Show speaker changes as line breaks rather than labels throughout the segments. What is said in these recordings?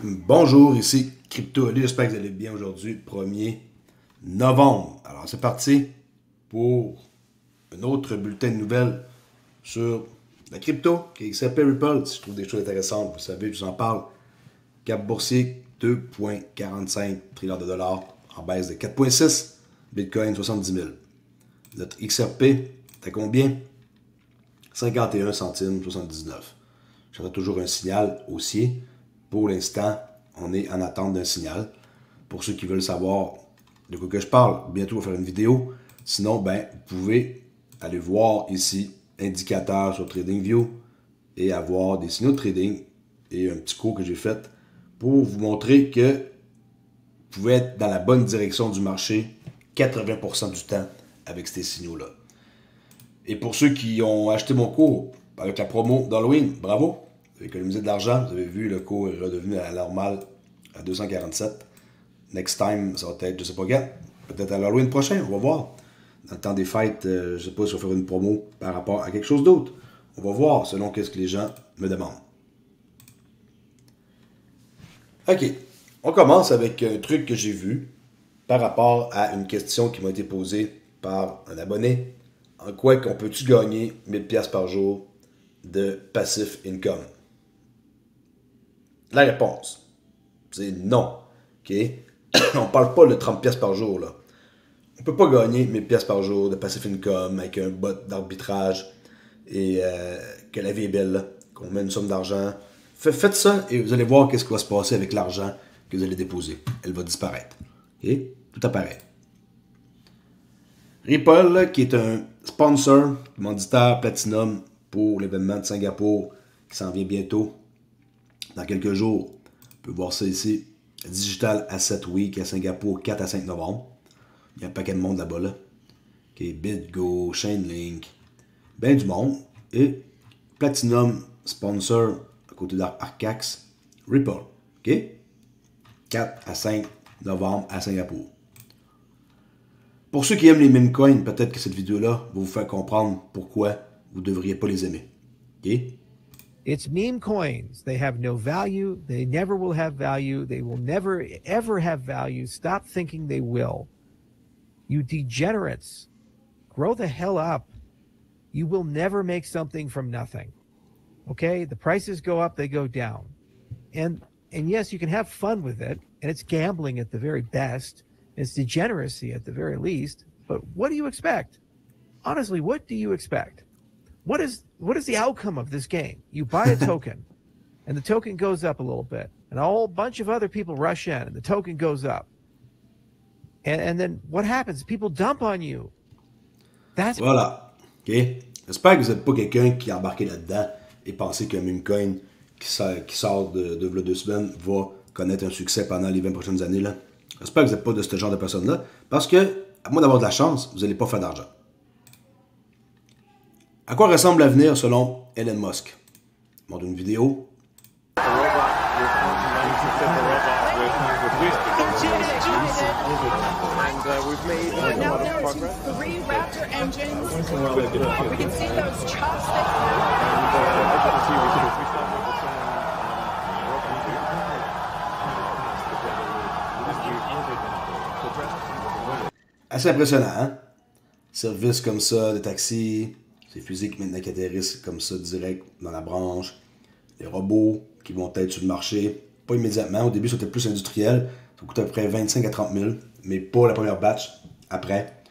Bonjour, ici Crypto Ali, j'espère que vous allez bien aujourd'hui, 1er novembre. Alors c'est parti pour un autre bulletin de nouvelles sur la crypto qui s'appelle Ripple. Si je trouve des choses intéressantes, vous savez, je vous en parle. Cap boursier, 2,45 trillions de dollars en baisse de 4,6. Bitcoin, 70 000. Notre XRP, t'as combien? 51 centimes 79. J'attends toujours un signal haussier. Pour l'instant, on est en attente d'un signal. Pour ceux qui veulent savoir de quoi que je parle, bientôt on va faire une vidéo. Sinon, ben, vous pouvez aller voir ici, indicateur sur TradingView et avoir des signaux de trading et un petit cours que j'ai fait pour vous montrer que vous pouvez être dans la bonne direction du marché 80% du temps avec ces signaux-là. Et pour ceux qui ont acheté mon cours avec la promo d'Halloween, bravo! Vous avez économisé de l'argent. Vous avez vu, le cours est redevenu à la normale à 247. Next time, ça va être, je sais pas quand, peut-être à l'Halloween prochain, on va voir. Dans le temps des fêtes, je sais pas si on va faire une promo par rapport à quelque chose d'autre. On va voir selon qu'est-ce que les gens me demandent. Ok, on commence avec un truc que j'ai vu par rapport à une question qui m'a été posée par un abonné. En quoi qu'on peut-tu gagner 1000$ par jour de passif income? La réponse, c'est non. OK? On parle pas de 30$ par jour, là. On peut pas gagner 1000$ par jour de passive income avec un bot d'arbitrage et que la vie est belle, là. Qu'on met une somme d'argent. Faites ça et vous allez voir qu'est-ce qui va se passer avec l'argent que vous allez déposer. Elle va disparaître. OK? Tout apparaît. Ripple, qui est un sponsor, commanditaire Platinum pour l'événement de Singapour qui s'en vient bientôt. Dans quelques jours, on peut voir ça ici. Digital Asset Week à Singapour, 4 à 5 novembre. Il y a un paquet de monde là-bas. Là. Okay, BitGo, Chainlink, ben du monde. Et Platinum Sponsor, à côté d'Arcax, Ripple. OK? 4 à 5 novembre à Singapour. Pour ceux qui aiment les meme coins, peut-être que cette vidéo-là va vous faire comprendre pourquoi vous ne devriez pas les aimer. OK?
It's meme coins. They have no value. They never will have value. They will never, ever have value. Stop thinking they will. You degenerates. Grow the hell up. You will never make something from nothing. Okay? The prices go up, they go down. And yes, you can have fun with it, and it's gambling at the very best. It's degeneracy at the very least. But what do you expect? Honestly, what do you expect? What is the outcome of this game? You buy a token, and the token goes up a little bit, and a whole bunch of other people rush in, and the token goes up. And then what happens? People dump on you. That's
Voilà. OK? J'espère que vous n'êtes pas quelqu'un qui est embarqué là-dedans et pensez qu'un meme coin qui sort de 2 semaines va connaître un succès pendant les 20 prochaines années. Là. J'espère que vous n'êtes pas de ce genre de personne-là parce que, à moins d'avoir de la chance, vous n'allez pas faire d'argent. À quoi ressemble l'avenir selon Elon Musk? Je montre une vidéo. Assez impressionnant, hein? Service comme ça, de taxi. Ces fusées maintenant qui atterrissent comme ça direct dans la branche. Les robots qui vont être sur le marché. Pas immédiatement. Au début, c'était plus industriel. Ça coûte à peu près 25 à 30 000. Mais pas la première batch. Après.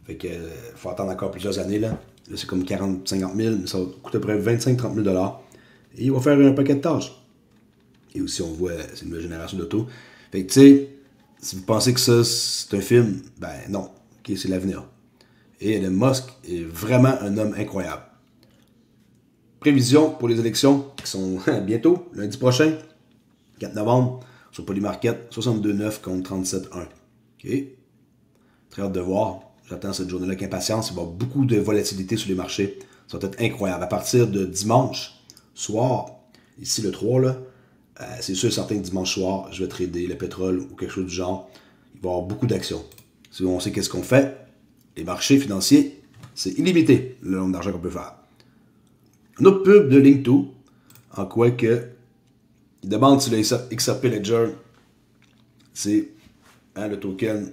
Fait que faut attendre encore plusieurs années. Là c'est comme 40, 50 000. Mais ça coûte à peu près 25-30 000 $. Et il va faire un paquet de tâches. Et aussi, on voit cette nouvelle génération d'auto. Fait que tu sais, si vous pensez que ça, c'est un film, ben non. OK, c'est l'avenir. Et Elon Musk est vraiment un homme incroyable. Prévision pour les élections qui sont bientôt, lundi prochain, 4 novembre, sur Polymarket, 62,9 contre 37,1. OK? Très hâte de voir. J'attends cette journée-là avec impatience. Il va y avoir beaucoup de volatilité sur les marchés. Ça va être incroyable. À partir de dimanche soir, ici le 3, là, c'est sûr et certain que dimanche soir, je vais trader le pétrole ou quelque chose du genre. Il va y avoir beaucoup d'actions. Si on sait qu'est-ce qu'on fait, les marchés financiers, c'est illimité le nombre d'argent qu'on peut faire. Un autre pub de Link2, en quoi que Il demande si le XRP Ledger, c'est le token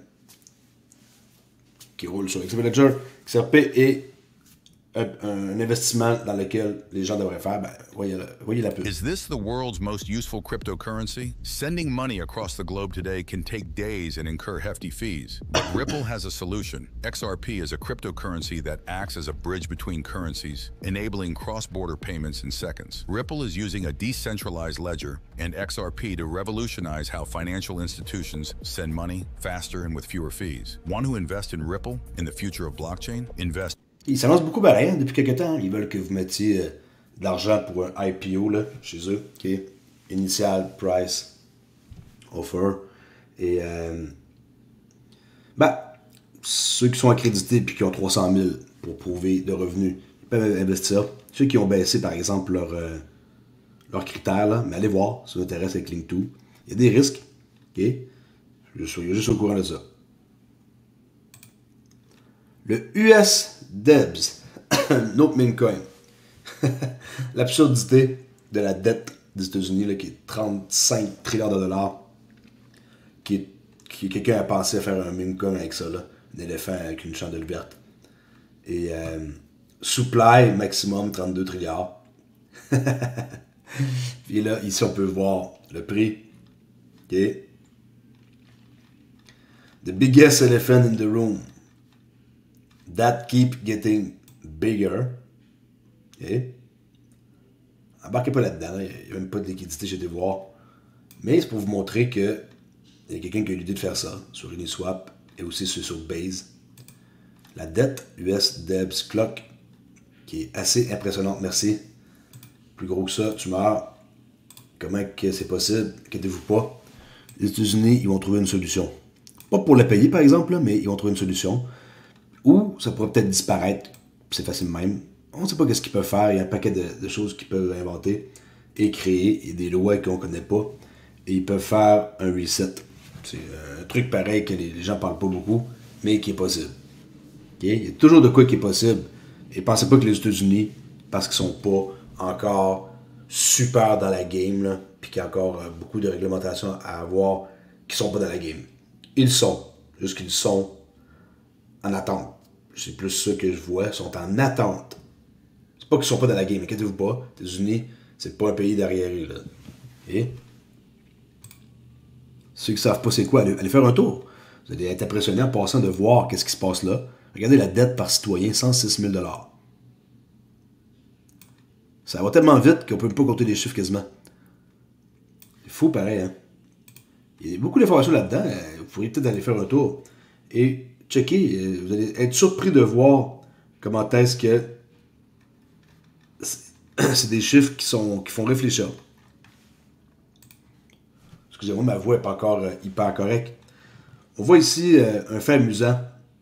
qui roule sur XRP Ledger. XRP est un investissement dans lequel les gens devraient faire. Ben, voyez la pub.
Is this the world's most useful cryptocurrency? Sending money across the globe today can take days and incur hefty fees. But Ripple has a solution. XRP is a cryptocurrency that acts as a bridge between currencies, enabling cross-border payments in seconds. Ripple is using a decentralized ledger and XRP to revolutionize how financial institutions send money faster and with fewer fees. Want to invest in Ripple in the future of blockchain? Invest.
Ils s'annoncent beaucoup pareil hein, depuis quelques temps. Ils veulent que vous mettiez de l'argent pour un IPO là, chez eux. Okay? Initial Price Offer. Et ceux qui sont accrédités et qui ont 300 000 pour prouver de revenus, ils peuvent investir. Ceux qui ont baissé par exemple leurs critères, là, mais allez voir si ça vous intéresse avec Link2. Il y a des risques. Okay? Je suis juste au courant de ça. Le US Debs, un autre meme coin. L'absurdité de la dette des États-Unis, là, qui est 35 trillions de dollars, qui quelqu'un a pensé à faire un meme coin avec ça, là, un éléphant avec une chandelle verte. Et supply maximum 32 trilliards. Puis là, ici, on peut voir le prix. Okay. The biggest elephant in the room. That keep getting bigger. Okay. Embarquez pas là-dedans. Il n'y a même pas de liquidité, j'ai été voir. Mais c'est pour vous montrer que il y a quelqu'un qui a eu l'idée de faire ça sur Uniswap et aussi sur Base. La dette US Debs Clock, qui est assez impressionnante, merci. Plus gros que ça, tu meurs. Comment que c'est possible? Inquiétez-vous pas. Les États-Unis, ils vont trouver une solution. Pas pour la payer, par exemple, là, mais ils vont trouver une solution. Ou ça pourrait peut-être disparaître. C'est facile même. On ne sait pas ce qu'ils peuvent faire. Il y a un paquet de choses qu'ils peuvent inventer et créer. Et des lois qu'on ne connaît pas. Et ils peuvent faire un reset. C'est un truc pareil que les gens ne parlent pas beaucoup, mais qui est possible. Okay? Il y a toujours de quoi qui est possible. Et pensez pas que les États-Unis, parce qu'ils sont pas encore super dans la game, puis qu'il y a encore beaucoup de réglementations à avoir, qui sont pas dans la game. Ils sont. Juste qu'ils sont en attente. C'est plus ça que je vois. Ils sont en attente. C'est pas qu'ils sont pas dans la game. Inquiétez-vous pas. Les États-Unis, c'est pas un pays derrière eux. Là. Et ceux qui savent pas c'est quoi, allez faire un tour. Vous allez être impressionné en passant de voir qu'est-ce qui se passe là. Regardez la dette par citoyen, 106 000 $. Ça va tellement vite qu'on peut même pas compter les chiffres quasiment. C'est fou pareil, hein. Il y a beaucoup d'informations là-dedans. Vous pourriez peut-être aller faire un tour. Et checker, vous allez être surpris de voir comment est-ce que c'est des chiffres qui font réfléchir. Excusez-moi, ma voix n'est pas encore hyper correcte. On voit ici un fait amusant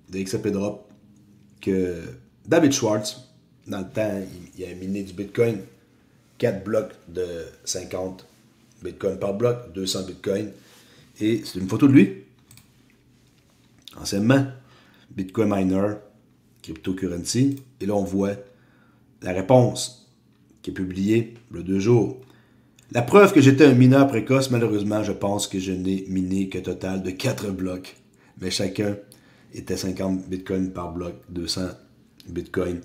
de XRP Drop que David Schwartz, dans le temps, il a miné du Bitcoin, 4 blocs de 50 Bitcoin par bloc, 200 Bitcoin. Et c'est une photo de lui. Anciennement, Bitcoin Miner, Cryptocurrency. Et là, on voit la réponse qui est publiée le 2 jours. La preuve que j'étais un mineur précoce, malheureusement, je pense que je n'ai miné qu'un total de 4 blocs. Mais chacun était 50 Bitcoin par bloc, 200 Bitcoin.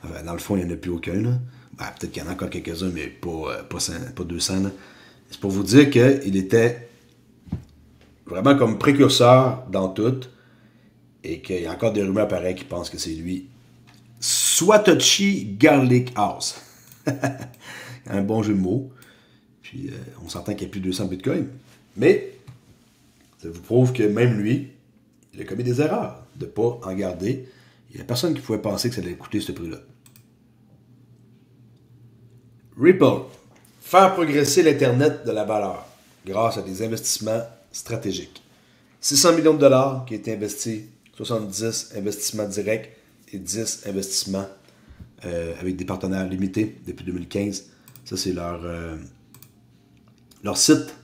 Enfin, dans le fond, il n'y en a plus aucun. Là. Ben, peut-être qu'il y en a encore quelques-uns, mais pas 200. Là. C'est pour vous dire qu'il était vraiment comme précurseur dans tout. Et qu'il y a encore des rumeurs pareilles qui pensent que c'est lui. Swatoshi Garlic House. Un bon jeu de mots. Puis on s'entend qu'il y a plus de 200 bitcoins. Mais ça vous prouve que même lui, il a commis des erreurs de ne pas en garder. Il n'y a personne qui pouvait penser que ça allait coûter ce prix-là. Ripple. Faire progresser l'Internet de la valeur grâce à des investissements stratégiques. 600 millions de dollars qui ont été investis, 70 investissements directs et 10 investissements avec des partenaires limités depuis 2015. Ça, c'est leur site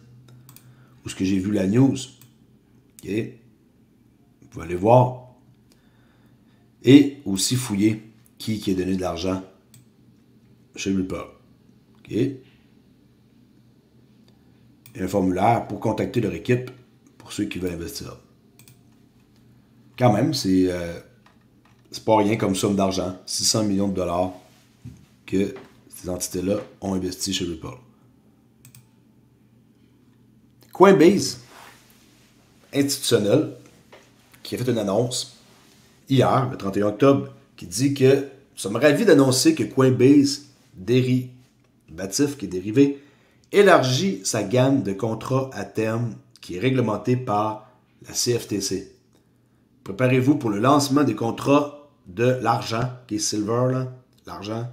où ce que j'ai vu la news. Okay. Vous pouvez aller voir. Et aussi fouiller qui a donné de l'argent chez Ripple. Okay. et un formulaire pour contacter leur équipe pour ceux qui veulent investir. Quand même, c'est pas rien comme somme d'argent, 600 millions de dollars que ces entités-là ont investi chez Ripple. Coinbase, institutionnel, qui a fait une annonce hier, le 31 octobre, qui dit que nous sommes ravis d'annoncer que Coinbase dérivatif, qui est dérivé, élargit sa gamme de contrats à terme qui est réglementée par la CFTC. Préparez-vous pour le lancement des contrats de l'argent, qui est Silver, là, l'argent,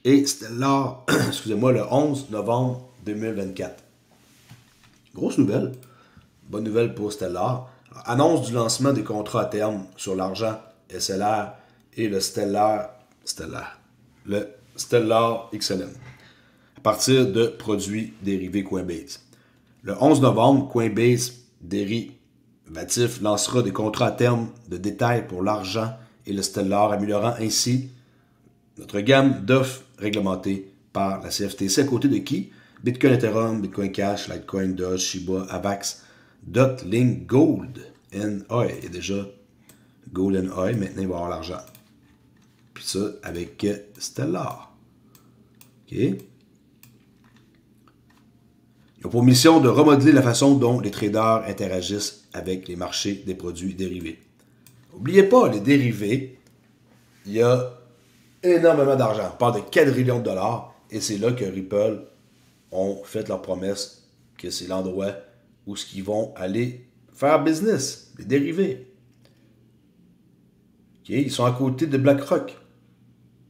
et Stellar, excusez-moi, le 11 novembre 2024. Grosse nouvelle. Bonne nouvelle pour Stellar. Alors, annonce du lancement des contrats à terme sur l'argent SLR et le Stellar XLM à partir de produits dérivés Coinbase. Le 11 novembre, Coinbase Dérivatif lancera des contrats à terme de détail pour l'argent et le Stellar, améliorant ainsi notre gamme d'offres réglementées par la CFTC. À côté de qui? Bitcoin Ethereum, Bitcoin Cash, Litecoin, Doge, Shiba, Avax, Dot, Link, Gold, NOI. Il y a déjà Gold NOI, maintenant il va y avoir l'argent. Puis ça avec Stellar. OK? Ils ont pour mission de remodeler la façon dont les traders interagissent avec les marchés des produits dérivés. N'oubliez pas, les dérivés, il y a énormément d'argent. On parle de quadrillions de dollars et c'est là que Ripple ont fait leur promesse que c'est l'endroit où ils vont aller faire business, les dérivés. Okay? Ils sont à côté de BlackRock,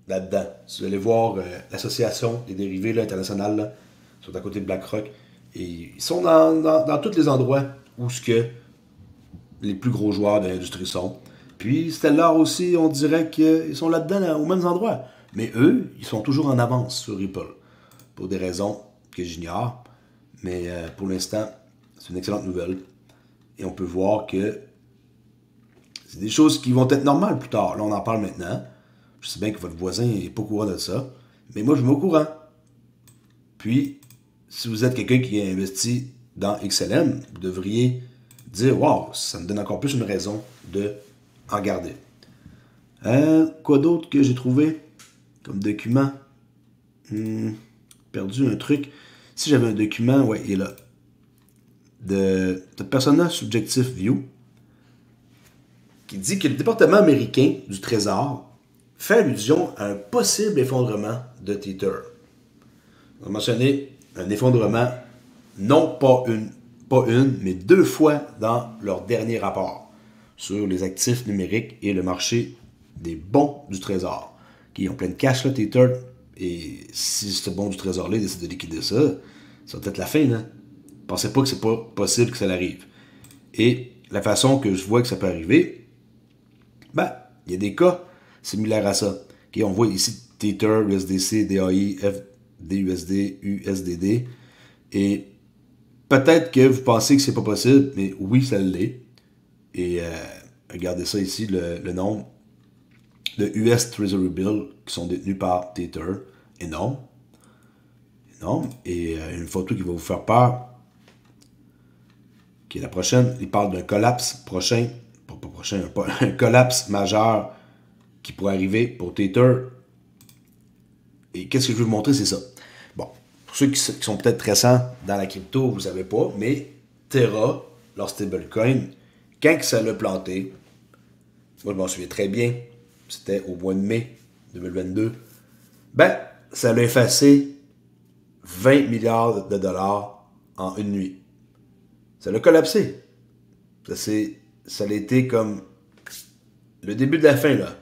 là-dedans. Si vous allez voir l'association des dérivés là, internationale, là, ils sont à côté de BlackRock. Et ils sont dans tous les endroits où ce que les plus gros joueurs de l'industrie sont. Puis Stellar aussi, on dirait qu'ils sont là-dedans, aux mêmes endroits. Mais eux, ils sont toujours en avance sur Ripple. Pour des raisons que j'ignore. Mais pour l'instant, c'est une excellente nouvelle. Et on peut voir que c'est des choses qui vont être normales plus tard. Là, on en parle maintenant. Je sais bien que votre voisin n'est pas au courant de ça. Mais moi, je suis au courant. Puis, si vous êtes quelqu'un qui a investi dans XLM, vous devriez dire « Wow, ça me donne encore plus une raison de en garder. » Quoi d'autre que j'ai trouvé comme document? Perdu un truc. Si j'avais un document, ouais, il est là. De Persona Subjective View, qui dit que le département américain du Trésor fait allusion à un possible effondrement de Tether. On a mentionné un effondrement, non pas une, mais 2 fois dans leur dernier rapport sur les actifs numériques et le marché des bons du Trésor. Qui ont plein de cash, là, Tether. Et si ce bon du Trésor-là décide de liquider ça, ça va peut-être la fin, hein? Pensez pas que c'est pas possible que ça arrive. Et la façon que je vois que ça peut arriver, ben, il y a des cas similaires à ça. Okay, on voit ici Tether, USDC, DAI, FDUSD, USDD. Et peut-être que vous pensez que c'est pas possible, mais oui, ça l'est. Et regardez ça ici, le nombre de US Treasury Bills qui sont détenus par Tether. Énorme. Énorme. Et une photo qui va vous faire peur. Qui est la prochaine. Il parle d'un collapse prochain. Un collapse majeur qui pourrait arriver pour Tether. Et qu'est-ce que je veux vous montrer, c'est ça. Bon, pour ceux qui sont peut-être récents dans la crypto, vous ne savez pas, mais Terra, leur stablecoin, quand ça l'a planté, moi je m'en souviens très bien, c'était au mois de mai 2022, ben, ça l'a effacé 20 milliards de dollars en une nuit. Ça l'a collapsé. Ça a été comme le début de la fin, là.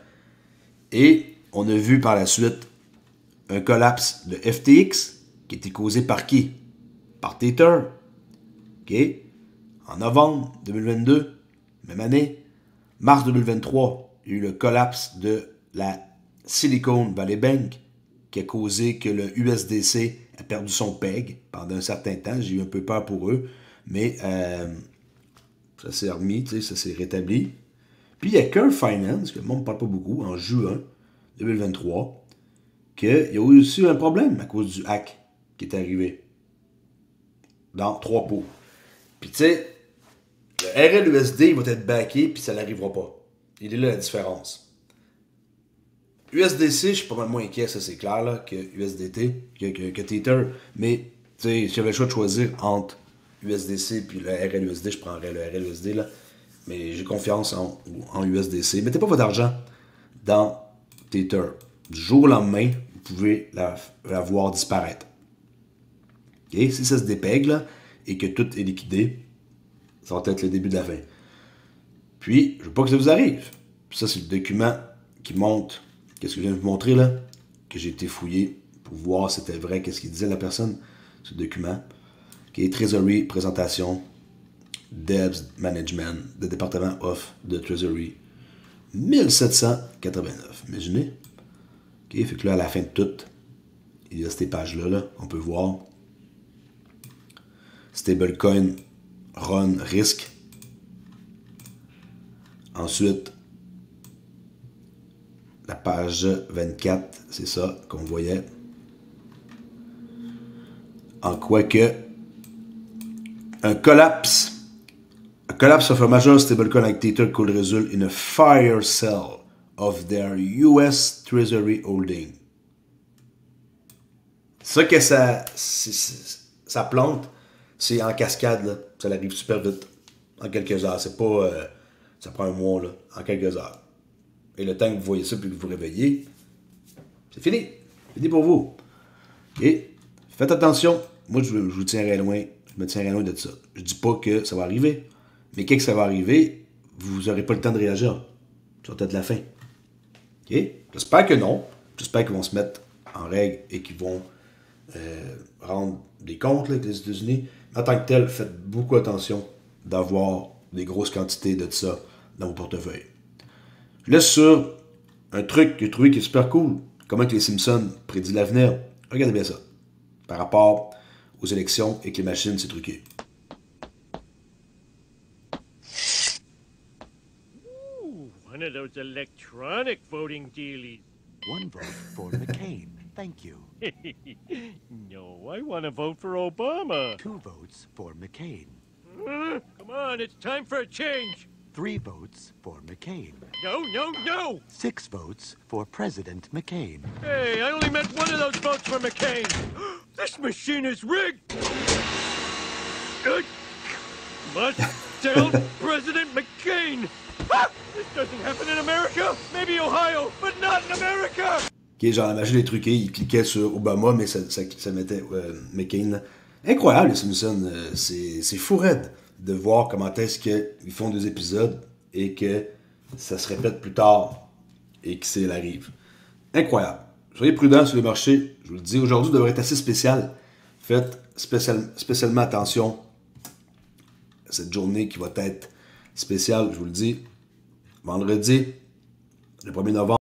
Et on a vu par la suite un collapse de FTX qui était causé par qui? Par Tether. OK? En novembre 2022, même année, mars 2023, il y a eu le collapse de la Silicon Valley Bank qui a causé que le USDC a perdu son peg pendant un certain temps. J'ai eu un peu peur pour eux, mais ça s'est remis, ça s'est rétabli. Puis il y a Curve Finance, que le monde ne parle pas beaucoup, en juin 2023, qu'il y a eu aussi un problème à cause du hack qui est arrivé. dans 3 pots. Puis tu sais, le RLUSD va être backé, puis ça n'arrivera pas. Il est là la différence. USDC, je suis pas mal moins inquiet, ça c'est clair, là, que USDT, que Tether. Mais tu sais, si j'avais le choix de choisir entre USDC puis le RLUSD, je prendrais le RLUSD, là. Mais j'ai confiance en USDC. Mettez pas votre argent dans Tether. Du jour au lendemain, vous pouvez la voir disparaître. Okay? Si ça se dépègue là, et que tout est liquidé, ça va être le début de la fin. Puis, je veux pas que ça vous arrive. Puis ça, c'est le document qui montre, qu'est-ce que je viens de vous montrer là, que j'ai été fouillé pour voir si c'était vrai, qu'est-ce qu'il disait la personne, ce document. Okay? Treasury, présentation, Devs Management, le département of the Treasury, 1789. Imaginez. OK, fait que là, à la fin de tout, il y a ces pages-là, là, on peut voir. Stablecoin, Run, Risk. Ensuite, la page 24, c'est ça qu'on voyait. En quoi que un collapse of a major stablecoin like Tether could result in a fire sale of their US Treasury holding. Ça que ça plante, c'est en cascade, là. Ça arrive super vite, en quelques heures. C'est pas... ça prend un mois, là, en quelques heures. Et le temps que vous voyez ça puis que vous vous réveillez, c'est fini. Fini pour vous. Et faites attention. Moi, je vous tiendrai loin. Je me tiendrai loin de ça. Je dis pas que ça va arriver. Mais quand ça va arriver, vous n'aurez pas le temps de réagir. Ça va être la fin. OK? J'espère que non. J'espère qu'ils vont se mettre en règle et qu'ils vont rendre des comptes là, avec les États-Unis. En tant que tel, faites beaucoup attention d'avoir des grosses quantités de ça dans vos portefeuilles. Je laisse sur un truc que j'ai trouvé qui est super cool. Comment que les Simpsons prédisent l'avenir. Regardez bien ça. Par rapport aux élections et que les machines, c'est truqué.
One of those electronic voting dealies.
One vote for McCain. Thank you.
No, I want to vote for Obama.
2 votes for McCain.
Come on, it's time for a change.
3 votes for McCain.
No, no, no!
6 votes for President McCain.
Hey, I only meant one of those votes for McCain. This machine is rigged. Must tell President McCain. This doesn't happen in America. Maybe Ohio, but not in America.
Okay, genre la machine est truquée, il cliquait sur Obama, mais ça mettait McCain. Là. Incroyable, les Simpsons. C'est fou raide de voir comment est-ce qu'ils font 2 épisodes et que ça se répète plus tard et que c'est arrive. Incroyable. Soyez prudents sur les marchés. Je vous le dis, aujourd'hui devrait être assez spécial. Faites spécialement attention à cette journée qui va être spéciale, je vous le dis. Vendredi, le 1er novembre.